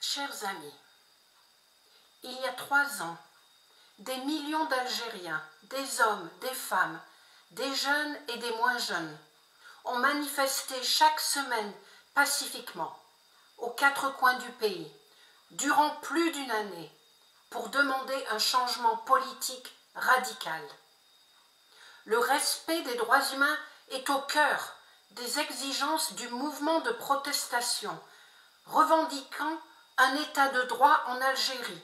Chers amis, il y a 3 ans, des millions d'Algériens, des hommes, des femmes, des jeunes et des moins jeunes, ont manifesté chaque semaine pacifiquement aux 4 coins du pays, durant plus d'une année, pour demander un changement politique radical. Le respect des droits humains est au cœur des exigences du mouvement de protestation, revendiquant un état de droit en Algérie,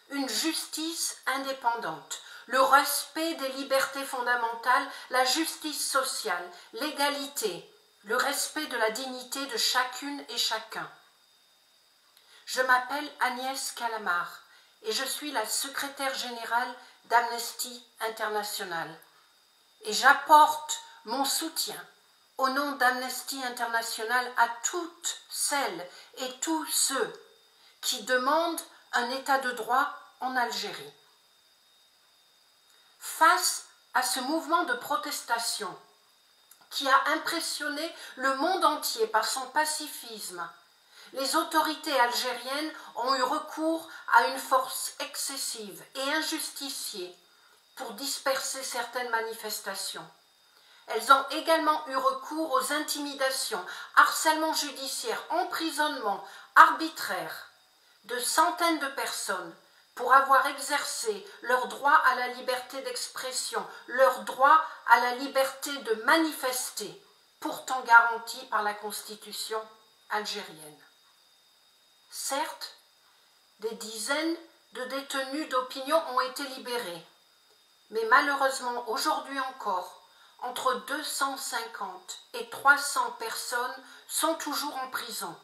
une justice indépendante, le respect des libertés fondamentales, la justice sociale, l'égalité, le respect de la dignité de chacune et chacun. Je m'appelle Agnès Calamard et je suis la secrétaire générale d'Amnesty International. Et j'apporte mon soutien au nom d'Amnesty International à toutes celles et tous ceux qui demandent un état de droit en Algérie. Face à ce mouvement de protestation qui a impressionné le monde entier par son pacifisme, les autorités algériennes ont eu recours à une force excessive et injustifiée pour disperser certaines manifestations. Elles ont également eu recours aux intimidations, harcèlements judiciaires, emprisonnements arbitraires de centaines de personnes pour avoir exercé leur droit à la liberté d'expression, leur droit à la liberté de manifester, pourtant garanti par la Constitution algérienne. Certes, des dizaines de détenus d'opinion ont été libérés, mais malheureusement, aujourd'hui encore, entre 250 et 300 personnes sont toujours en prison.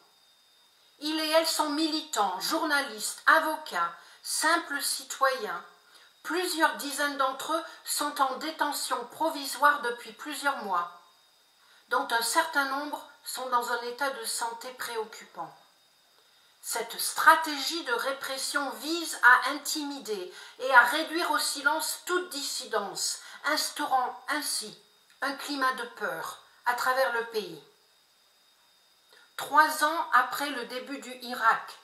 Ils et elles sont militants, journalistes, avocats, simples citoyens. Plusieurs dizaines d'entre eux sont en détention provisoire depuis plusieurs mois, dont un certain nombre sont dans un état de santé préoccupant. Cette stratégie de répression vise à intimider et à réduire au silence toute dissidence, instaurant ainsi un climat de peur à travers le pays. 3 ans après le début du Hirak,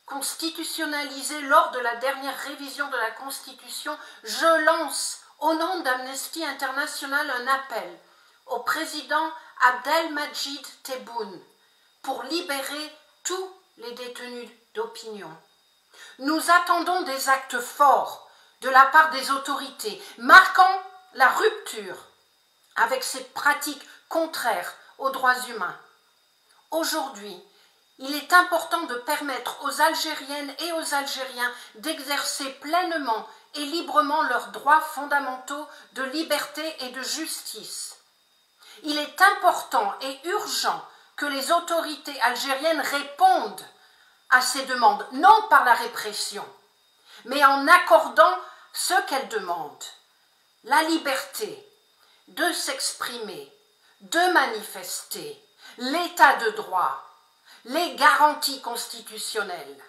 constitutionnalisé lors de la dernière révision de la Constitution, je lance au nom d'Amnesty International un appel au président Abdelmadjid Tebboune pour libérer tous les détenus d'opinion. Nous attendons des actes forts de la part des autorités, marquant la rupture avec ces pratiques contraires aux droits humains. Aujourd'hui, il est important de permettre aux Algériennes et aux Algériens d'exercer pleinement et librement leurs droits fondamentaux de liberté et de justice. Il est important et urgent que les autorités algériennes répondent à ces demandes, non par la répression, mais en accordant ce qu'elles demandent: la liberté de s'exprimer, de manifester, l'état de droit, les garanties constitutionnelles.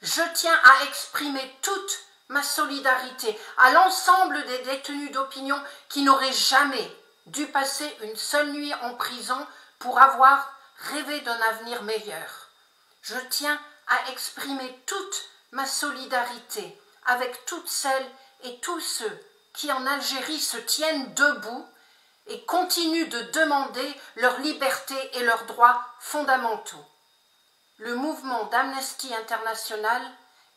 Je tiens à exprimer toute ma solidarité à l'ensemble des détenus d'opinion qui n'auraient jamais dû passer une seule nuit en prison pour avoir rêvé d'un avenir meilleur. Je tiens à exprimer toute ma solidarité avec toutes celles et tous ceux qui en Algérie se tiennent debout et continuent de demander leur liberté et leurs droits fondamentaux. Le mouvement d'Amnesty International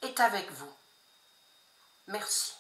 est avec vous. Merci.